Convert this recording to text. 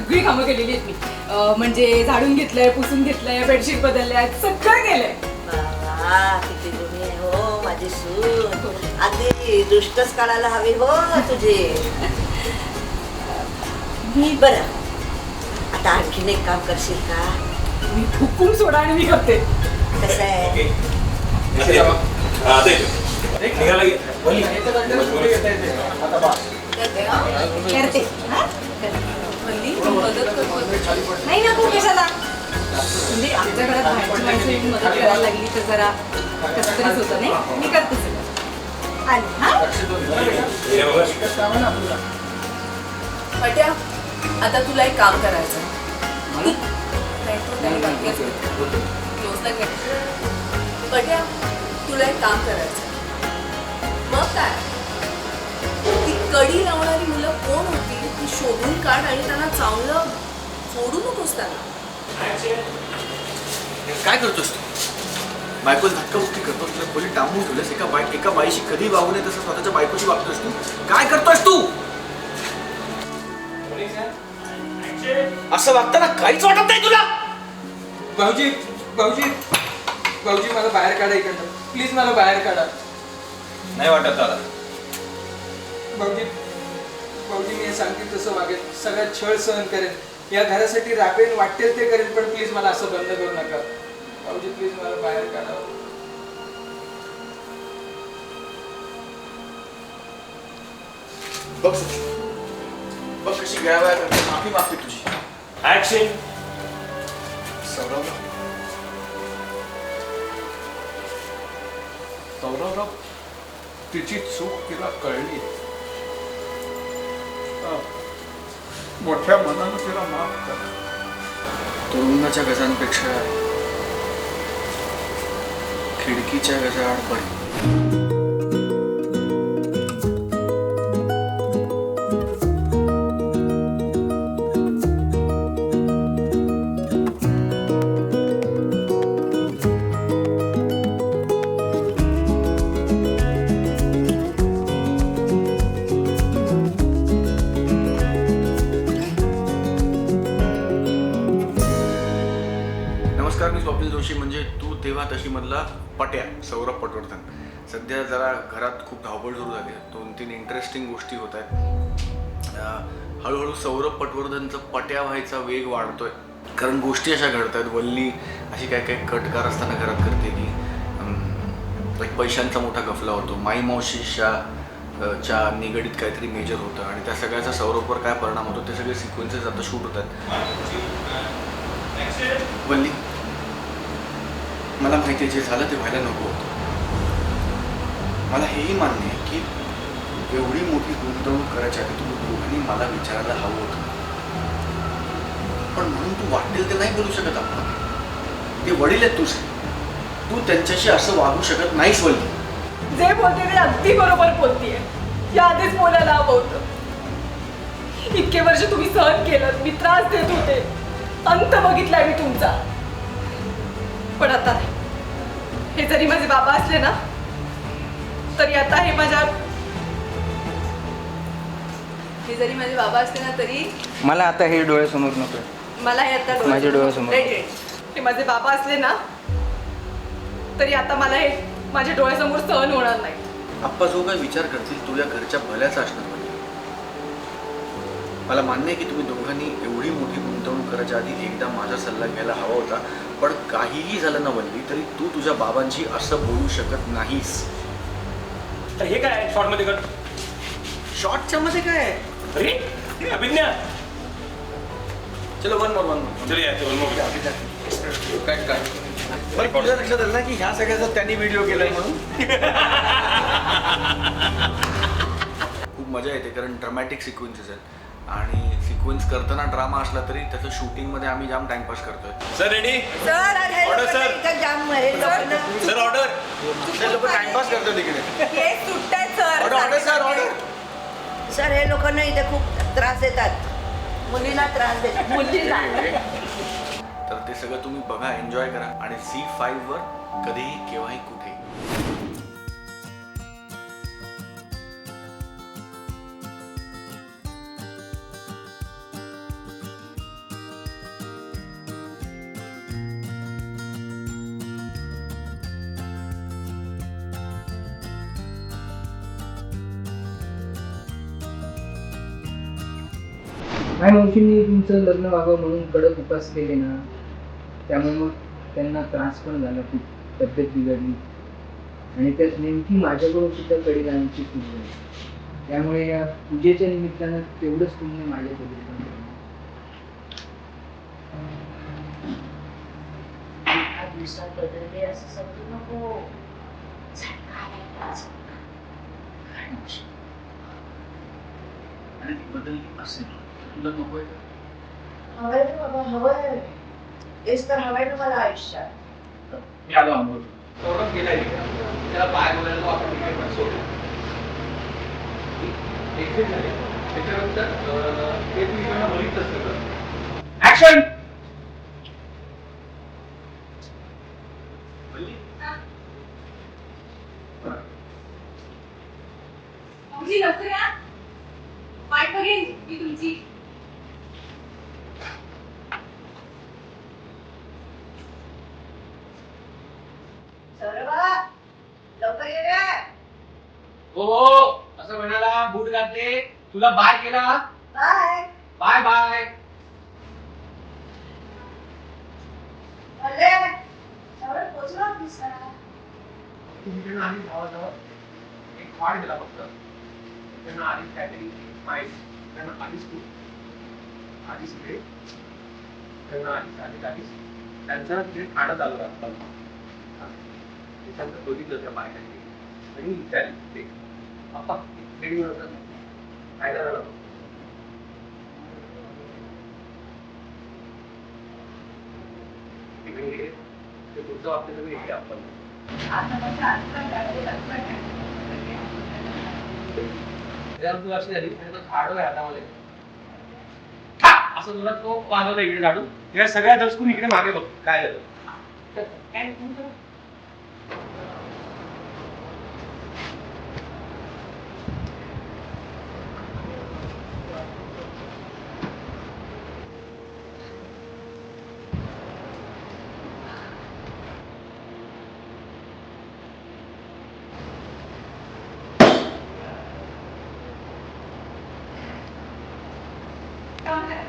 सगळी कामं केलेली आहेत मी. म्हणजे झाडून घेतलंय, पुसून घेतलंय, बेडशीट बदलल्या, सगळं केलंय. किती गुणी आहे हो माझी सून. आधी दुष्टच काढायला हवी हो तुझी. मी बरं आता आणखीन एक काम करशील का? मी हुकूम सोडा आणि मी करते. कसं आहे करते हा? नाही नको कशाला. म्हणजे आमच्या घरात बाहेरची माणसं येऊन मदत करायला लागली तर जरा कसं तरीच होतं नाही. मी करते सगळं. आली हा. पट्या, आता तुला एक काम करायचं. पट्या, तुला एक काम करायचं. मग काय, ती कडी लावणारी मुलं कोण होती ती शोधून काढ आणि त्यांना चांगलं फोडू नकोस त्यांना. काय करतोस तू? बायकोला धक्काबुक्की करतोस, तुला खोली टांबून ठेवलंस. एका बाईशी कधी वागू नये तसं स्वतःच्या बायकोशी वागतोस तू. काय करतोस तू? असं वागताना काहीच वाटत नाही तुला. भाऊजी भाऊजी भाऊजी मला बाहेर काढा इकडनं. प्लीज मला बाहेर काढा. नाही वाटत दादा. भाऊजी भाऊजी मी हे सांगते तसं वागेल. सगळ्यात छळ सहन करेन. या घरासाठी राबेन, वाटेल ते करेन. पण प्लीज मला असं बंद करू नका. भाऊजी प्लीज मला बाहेर काढा. बघ बघ कशी गयावया करते. माफी मागते तुझी. ऍक्शन. सौरवराव, तिची चूक तिला कळली. मोठ्या मनानं तिला माफ कर. तुरुंगाच्या गजांपेक्षा खिडकीच्या गजा आड बरी. नमस्कार, मी स्वप्नील जोशी म्हणजे तू तेव्हा तशी मधला पट्या, सौरभ पटवर्धन. सध्या जरा घरात खूप धावपळ सुरू झाली आहे. 2-3 इंटरेस्टिंग गोष्टी होत आहेत. हळूहळू सौरभ पटवर्धनचं पट्या व्हायचा वेग वाढतोय. कारण गोष्टी अशा घडत आहेत. वल्ली अशी काय काय कटकार असताना घरात करते की एक पैशांचा मोठा गफला होतो. माई मावशीच्या निगडीत काहीतरी मेजर होतं आणि त्या सगळ्याचा सौरभवर काय परिणाम होतो ते सगळे सिक्वेन्सेस आता शूट होत आहेत. वल्ली, मला माहिती आहे जे झालं ते व्हायला नको होतं. मला हेही मान्य आहे की एवढी मोठी गुंतवणूक करायच्या आधी तुम्ही दोघांनी मला विचारायला हवं होतं. पण म्हणून तू वाटेल ते नाही बोलू शकत. आपण ते वडील आहेत तुझे. तू त्यांच्याशी असं वागू शकत नाहीस वल्ली. जे बोलते ते अगदी बरोबर बोलतीये. या आधीच बोलायला हवं होतं. इतके वर्ष तुम्ही सहन केलं, मी त्रास देत होते, अंत बघितलाय मी तुमचा. पण आता हे जरी माझे बाबा असले ना तरी आता हे जरी माझे बाबा असले ना तरी मला आता हे डोळ्यासमोर नको. मला हे आता माझ्या डोळ्यासमोर. हे माझे बाबा असले ना तरी आता मला हे माझ्या डोळ्यासमोर सहन होणार नाही. आप्पा जो काय विचार करतील तुझ्या घरच्या भल्याचा असणार. म्हणजे मला मान्य आहे की तुम्ही दोघांनी एवढी मोठी गुंतवणूक करायच्या आधी एकदा माझा सल्ला घ्यायला हवा होता. पण काहीही झालं ना वल्ली तरी तू तुझ्या बाबांशी असं बोलू शकत नाहीस. तर हे काय शॉर्ट मध्ये कर. शॉर्टच्या मध्ये काय आहे? अरे अभिज्ञा, चलो वन मोर. चल या काय काय बरं तुझ्या लक्षात आलं ना की ह्या सगळ्याचा त्यांनी व्हिडिओ केलाय म्हणून. खूप मजा येते कारण ड्रामॅटिक सिक्वेन्सेस आहेत आणि सिक्वेन्स करताना ड्रामा असला तरी त्याचं शूटिंगमध्ये आम्ही जाम टाइमपास करतोय. Sir ready. Order sir. Sir order. ते लोक टाइमपास करतात तिकडे. हे सुट्ट्या sir. Order sir order. Sir हे लोकांना इथे खूप त्रास देतात. मुलीला त्रास देतात. मुलीला. तर ते सगळं तुम्ही बघा, एन्जॉय करा आणि C5 वर कधीही केव्हाही कुठे. माझ्या मावशींनी तुमचं लग्न व्हावं म्हणून कडक उपास केले ना, त्यामुळे मग त्यांना त्रास पण झाला, खूप तब्येत बिघडली आणि त्यात नेमकी माझ्याकडून सुद्धा कडी लावण्याची चूक झाली. त्यामुळे या पूजेच्या निमित्तानं तेवढंच पुण्य माझ्याकडे पण केलं. 8 दिवसात बदलले असं समजू नको. झटका आलाय. काय मावशी? आणि ती बदलली असेल तुला नकोय का? हवंय ना बाबा, हवंय. तेच तर हवंय ना मला आयुष्यात. मी आलो अमोल. सौरभ गेलाय तिकडे. त्याला बाय बोलायला तो आपण तिकडे पण सोडलं. एक्झिट झाले. त्याच्यानंतर ते तू इकडनं बघितलंच सगळं. ऍक्शन! मावशी लवकर या. वाट बघेन मी तुमची. सौरभा, लवकर ये रे. हो असं म्हणाला, बूट घातले, तुला बाय केला. बाय. Bye bye. अरे, सौरभ पोचला होतीस का? तुमच्याकडे आधी धावा एक वाढ दिला फक्त. त्यांना आधीच काहीतरी माहीत, त्यांना आधीच तू आधीच इकडे, त्यांना आधीच त्यांचं तिथे खाणं चालू राहतं. त्यांचं बघितलं त्या बाहेर आणि विचारलं ते अप्पा रेडी होतं काय झालं. इकडे ते पुढचं वाक्य सगळं इकडे आपण तू अशी झाली झाडू आहे हातामध्ये असं तुला तो वाजवला इकडे झाडू या सगळ्या दचकून इकडे मागे बघ काय झालं काय काम काय?